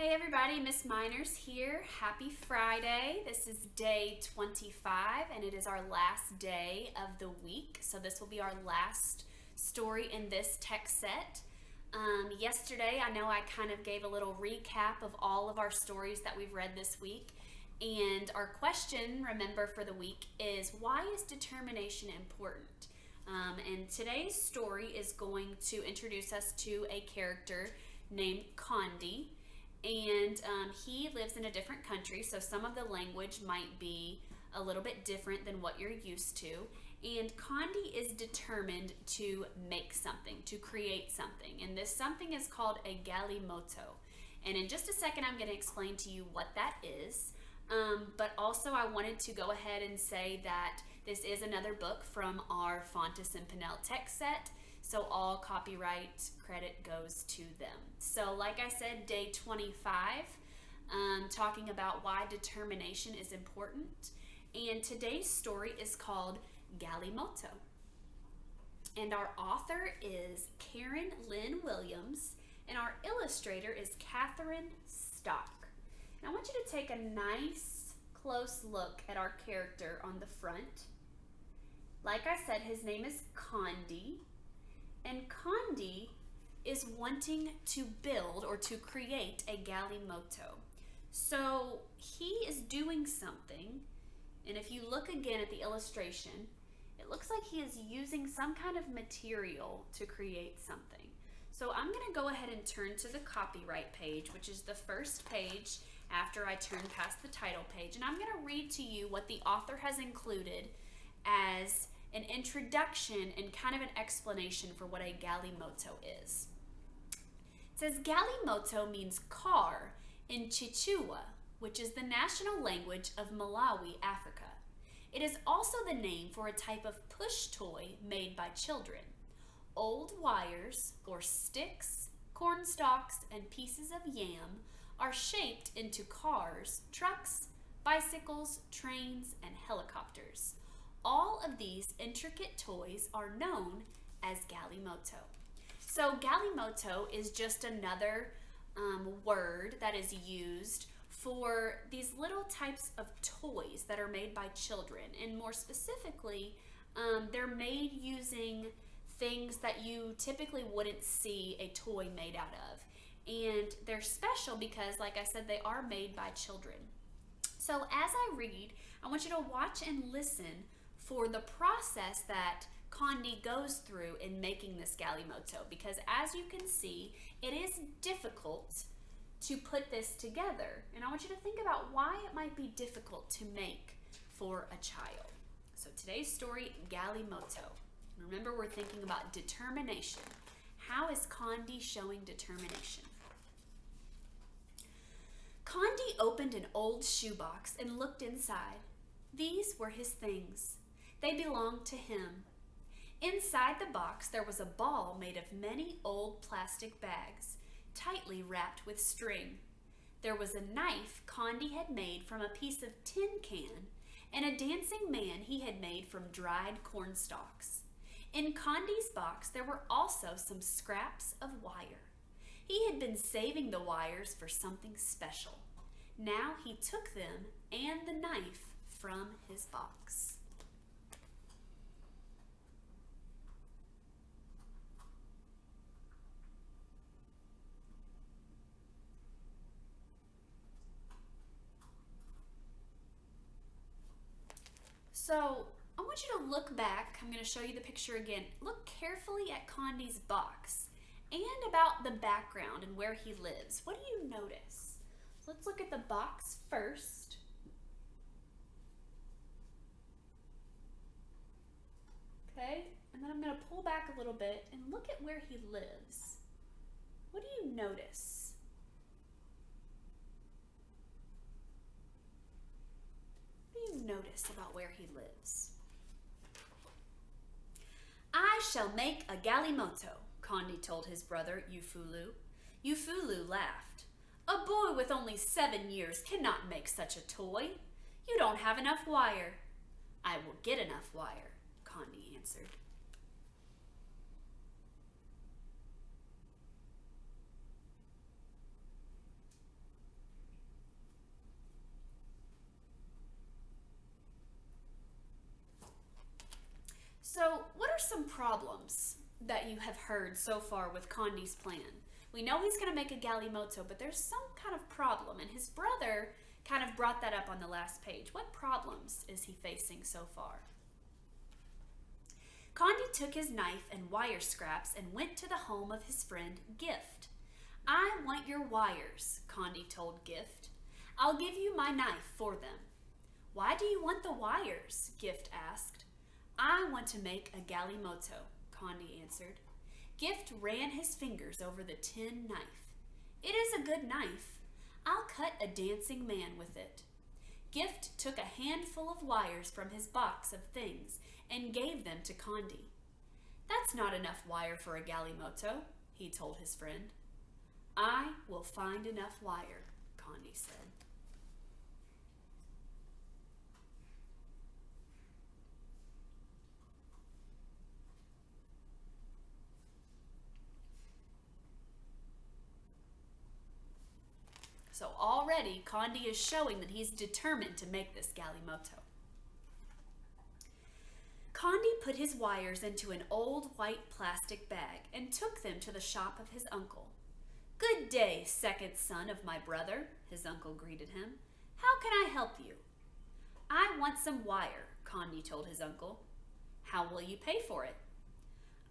Hey everybody, Miss Miners here. Happy Friday. This is day 25 and it is our last day of the week. So this will be our last story in this text set. Yesterday, I know I kind of gave a little recap of all of our stories that we've read this week. And our question, remember, for the week is, why is determination important? And today's story is going to introduce us to a character named Condi. And he lives in a different country, so some of the language might be a little bit different than what you're used to. And Condi is determined to make something, to create something. And this something is called a Galimoto. And in just a second, I'm going to explain to you what that is. But also, I wanted to go ahead and say that this is another book from our Fountas Pinnell text set. So all copyright credit goes to them. So like I said, day 25, talking about why determination is important. And today's story is called Galimoto. And our author is Karen Lynn Williams, and our illustrator is Catherine Stock. And I want you to take a nice close look at our character on the front. Like I said, his name is Condi. And Condi is wanting to build or to create a Galimoto. So he is doing something, and if you look again at the illustration, it looks like he is using some kind of material to create something. So I'm going to go ahead and turn to the copyright page, which is the first page after I turn past the title page, and I'm going to read to you what the author has included as an introduction and kind of an explanation for what a Galimoto is. It says Galimoto means car in Chichewa, which is the national language of Malawi, Africa. It is also the name for a type of push toy made by children. Old wires or sticks, corn stalks, and pieces of yam are shaped into cars, trucks, bicycles, trains, and helicopters. All of these intricate toys are known as Galimoto. So Galimoto is just another word that is used for these little types of toys that are made by children. And more specifically, they're made using things that you typically wouldn't see a toy made out of. And they're special because, like I said, they are made by children. So as I read, I want you to watch and listen for the process that Condi goes through in making this Galimoto, because as you can see, it is difficult to put this together. And I want you to think about why it might be difficult to make for a child. So today's story, Galimoto. Remember, we're thinking about determination. How is Condi showing determination? Condi opened an old shoebox and looked inside. These were his things. They belonged to him. Inside the box, there was a ball made of many old plastic bags, tightly wrapped with string. There was a knife Condi had made from a piece of tin can, and a dancing man he had made from dried corn stalks. In Condi's box, there were also some scraps of wire. He had been saving the wires for something special. Now he took them and the knife from his box. So I want you to look back. I'm going to show you the picture again. Look carefully at Condi's box and about the background and where he lives. What do you notice? So let's look at the box first. Okay, and then I'm going to pull back a little bit and look at where he lives. What do you notice? Notice about where he lives. I shall make a Galimoto, Condi told his brother Ufulu. Ufulu laughed. A boy with only 7 years cannot make such a toy. You don't have enough wire. I will get enough wire, Condi answered. some problems that you have heard so far with Condi's plan. We know he's going to make a Galimoto, but there's some kind of problem, and his brother kind of brought that up on the last page. What problems is he facing so far? Condi took his knife and wire scraps and went to the home of his friend Gift. "I want your wires," Condi told Gift. "I'll give you my knife for them." "Why do you want the wires?" Gift asked. "I want to make a Galimoto," Condi answered. Gift ran his fingers over the tin knife. "It is a good knife. I'll cut a dancing man with it." Gift took a handful of wires from his box of things and gave them to Condi. "That's not enough wire for a Galimoto," he told his friend. "I will find enough wire," Condi said. So already, Condi is showing that he's determined to make this Galimoto. Condi put his wires into an old white plastic bag and took them to the shop of his uncle. "Good day, second son of my brother," his uncle greeted him. "How can I help you?" "I want some wire," Condi told his uncle. "How will you pay for it?"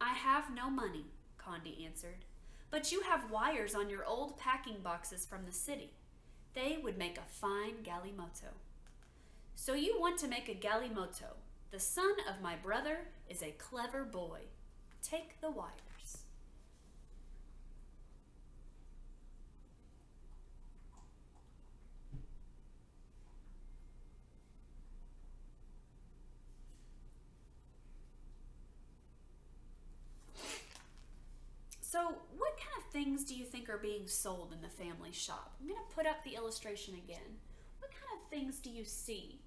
"I have no money," Condi answered. "But you have wires on your old packing boxes from the city. They would make a fine Galimoto." "So you want to make a Galimoto. The son of my brother is a clever boy. Take the wires." So what kind of things do you think are being sold in the family shop? I'm going to put up the illustration again. What kind of things do you see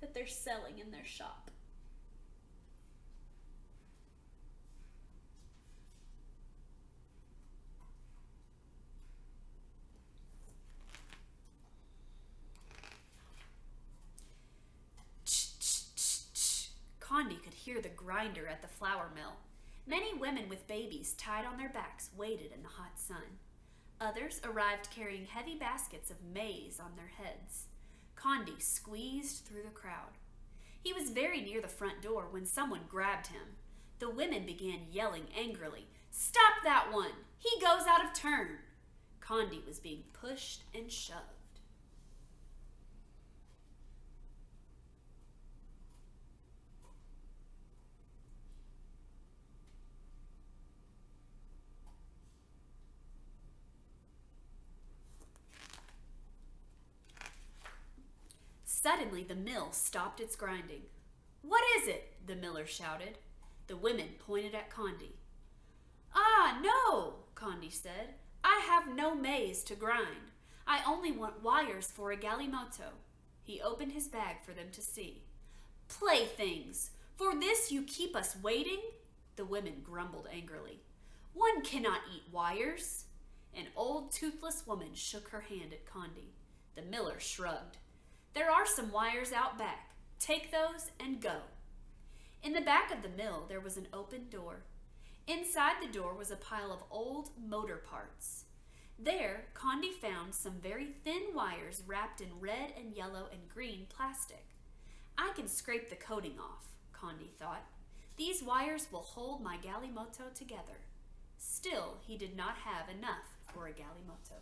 that they're selling in their shop? Condi could hear the grinder at the flour mill. Many women with babies tied on their backs waited in the hot sun. Others arrived carrying heavy baskets of maize on their heads. Condi squeezed through the crowd. He was very near the front door when someone grabbed him. The women began yelling angrily, "Stop that one! He goes out of turn!" Condi was being pushed and shoved. Suddenly, the mill stopped its grinding. "What is it?" the miller shouted. The women pointed at Condi. "Ah, no," Condi said. "I have no maize to grind. I only want wires for a Galimoto." He opened his bag for them to see. "Playthings! For this you keep us waiting?" The women grumbled angrily. "One cannot eat wires." An old toothless woman shook her hand at Condi. The miller shrugged. "There are some wires out back. Take those and go." In the back of the mill, there was an open door. Inside the door was a pile of old motor parts. There, Condi found some very thin wires wrapped in red and yellow and green plastic. "I can scrape the coating off," Condi thought. "These wires will hold my Galimoto together." Still, he did not have enough for a Galimoto.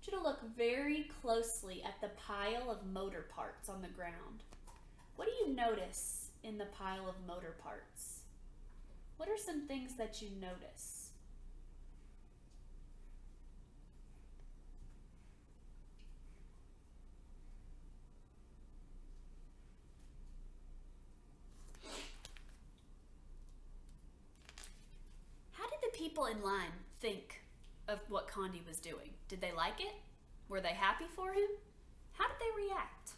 I want you to look very closely at the pile of motor parts on the ground. What do you notice in the pile of motor parts? What are some things that you notice? How did the people in line think of what Condi was doing? Did they like it? Were they happy for him? How did they react?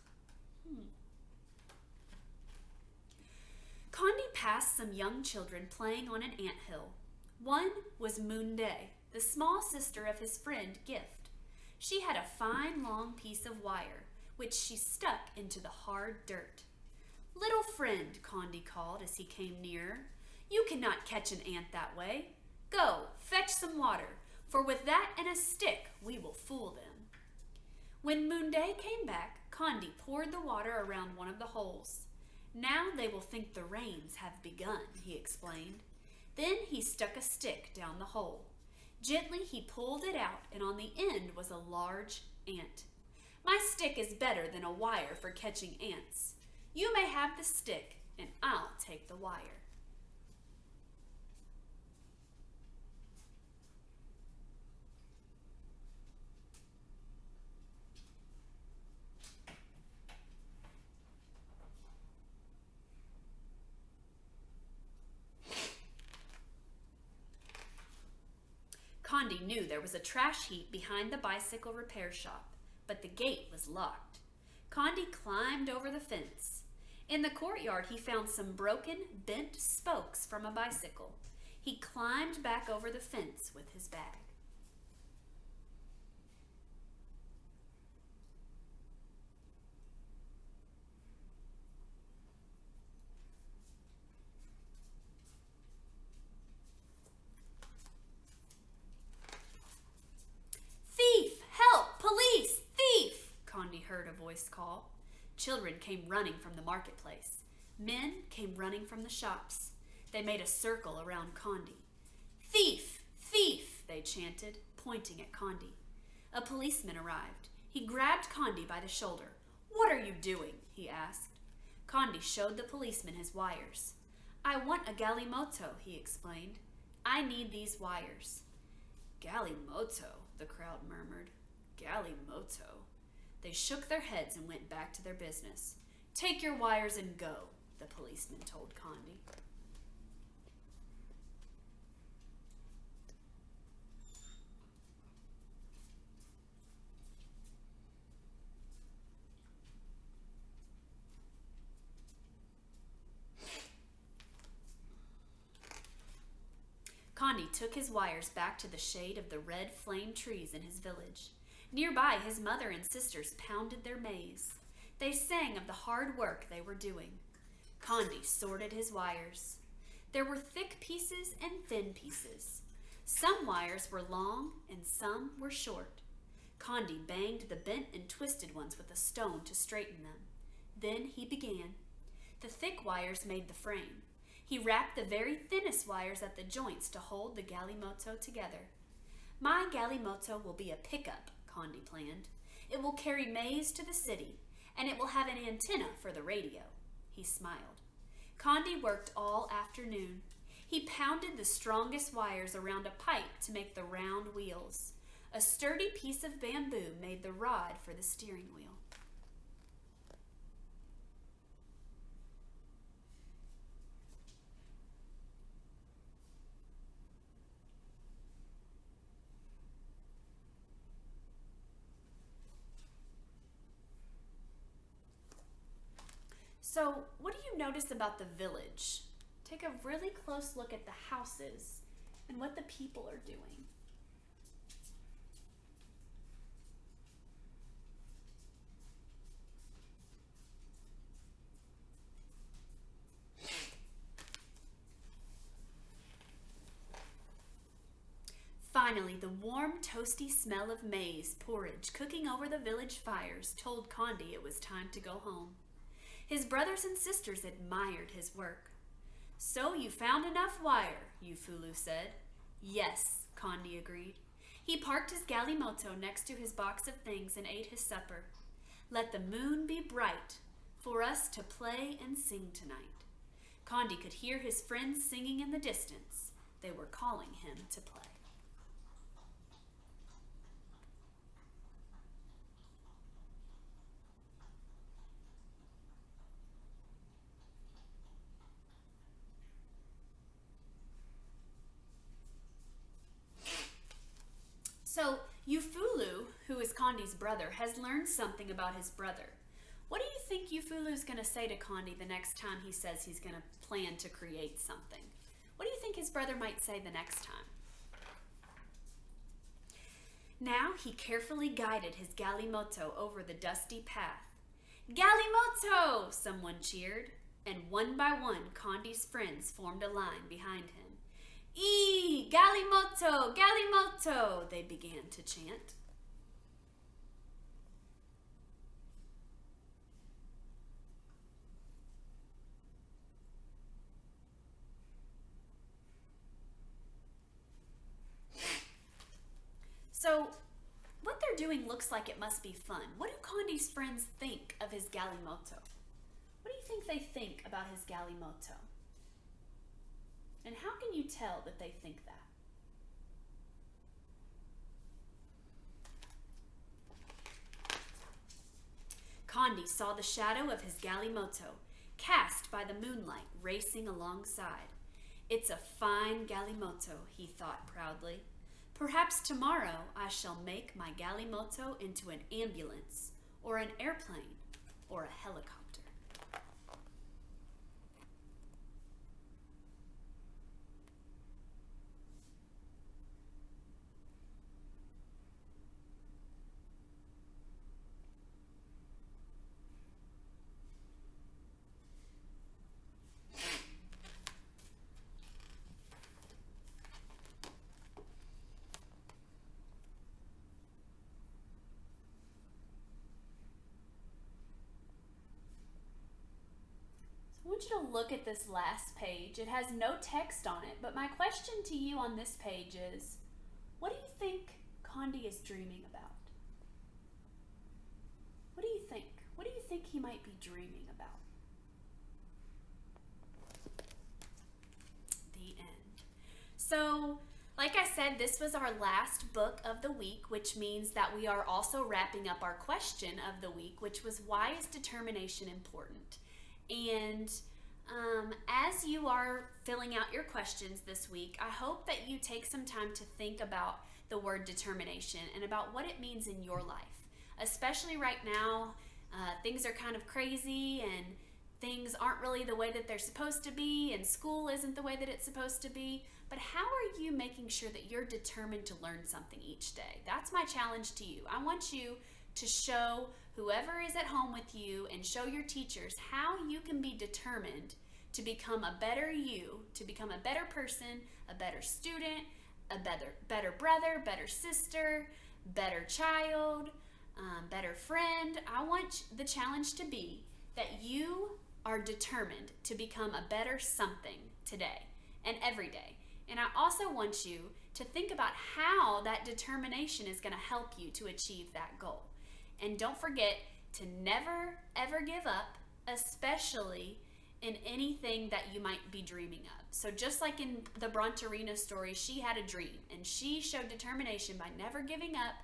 Condi passed some young children playing on an anthill. One was Moonday, the small sister of his friend Gift. She had a fine long piece of wire, which she stuck into the hard dirt. "Little friend," Condi called as he came nearer, "you cannot catch an ant that way. Go, fetch some water, for with that and a stick we will fool them." When Moonday came back, Condi poured the water around one of the holes. "Now they will think the rains have begun," he explained. Then he stuck a stick down the hole. Gently he pulled it out, and on the end was a large ant. "My stick is better than a wire for catching ants. You may have the stick, and I'll take the wire." Condi knew there was a trash heap behind the bicycle repair shop, but the gate was locked. Condi climbed over the fence. In the courtyard, he found some broken, bent spokes from a bicycle. He climbed back over the fence with his bag. "Thief! Help! Police! Thief!" Condi heard a voice call. Children came running from the marketplace. Men came running from the shops. They made a circle around Condi. "Thief! Thief!" they chanted, pointing at Condi. A policeman arrived. He grabbed Condi by the shoulder. "What are you doing?" he asked. Condi showed the policeman his wires. "I want a Galimoto," he explained. "I need these wires." "Galimoto," the crowd murmured. "Galimoto." They shook their heads and went back to their business. "Take your wires and go," the policeman told Condi. Condi took his wires back to the shade of the red flame trees in his village. Nearby, his mother and sisters pounded their maize. They sang of the hard work they were doing. Condi sorted his wires. There were thick pieces and thin pieces. Some wires were long and some were short. Condi banged the bent and twisted ones with a stone to straighten them. Then he began. The thick wires made the frame. He wrapped the very thinnest wires at the joints to hold the Galimoto together. "My Galimoto will be a pickup," Condi planned. "It will carry maize to the city, and it will have an antenna for the radio." He smiled. Condi worked all afternoon. He pounded the strongest wires around a pipe to make the round wheels. A sturdy piece of bamboo made the rod for the steering wheel. So, what do you notice about the village? Take a really close look at the houses and what the people are doing. Finally, the warm, toasty smell of maize porridge cooking over the village fires told Condi it was time to go home. His brothers and sisters admired his work. "So you found enough wire," Ufulu said. "Yes," Condi agreed. He parked his Galimoto next to his box of things and ate his supper. "Let the moon be bright for us to play and sing tonight." Condi could hear his friends singing in the distance. They were calling him to play. So, Ufulu, who is Condi's brother, has learned something about his brother. What do you think Ufulu's going to say to Condi the next time he says he's going to plan to create something? What do you think his brother might say the next time? Now he carefully guided his Galimoto over the dusty path. "Galimoto!" someone cheered. and one by one, Condi's friends formed a line behind him. Galimoto! Galimoto! They began to chant. So, what they're doing looks like it must be fun. What do Condi's friends think of his Galimoto? What do you think they think about his Galimoto? And how can you tell that they think that? Condi saw the shadow of his Galimoto, cast by the moonlight, racing alongside. It's a fine Galimoto, he thought proudly. Perhaps tomorrow I shall make my Galimoto into an ambulance, or an airplane, or a helicopter. I want you to look at this last page. It has no text on it, but my question to you on this page is, what do you think Condi is dreaming about? What do you think? What do you think he might be dreaming about? The end. So, like I said, this was our last book of the week, which means that we are also wrapping up our question of the week, which was, why is determination important? And as you are filling out your questions this week, I hope that you take some time to think about the word determination and about what it means in your life. Especially right now, things are kind of crazy and things aren't really the way that they're supposed to be, and school isn't the way that it's supposed to be. But how are you making sure that you're determined to learn something each day? That's my challenge to you. I want you to show whoever is at home with you and show your teachers how you can be determined to become a better you, to become a better person, a better student, a better brother, better sister, better child, better friend. I want the challenge to be that you are determined to become a better something today and every day. And I also want you to think about how that determination is going to help you to achieve that goal. And don't forget to never, ever give up, especially in anything that you might be dreaming of. So just like in the Bronterina story, she had a dream, and she showed determination by never giving up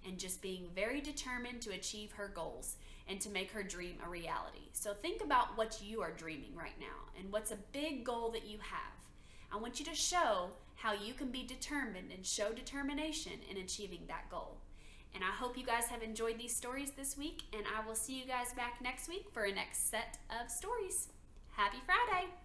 and just being very determined to achieve her goals and to make her dream a reality. So think about what you are dreaming right now and what's a big goal that you have. I want you to show how you can be determined and show determination in achieving that goal. And I hope you guys have enjoyed these stories this week, and I will see you guys back next week for a next set of stories. Happy Friday!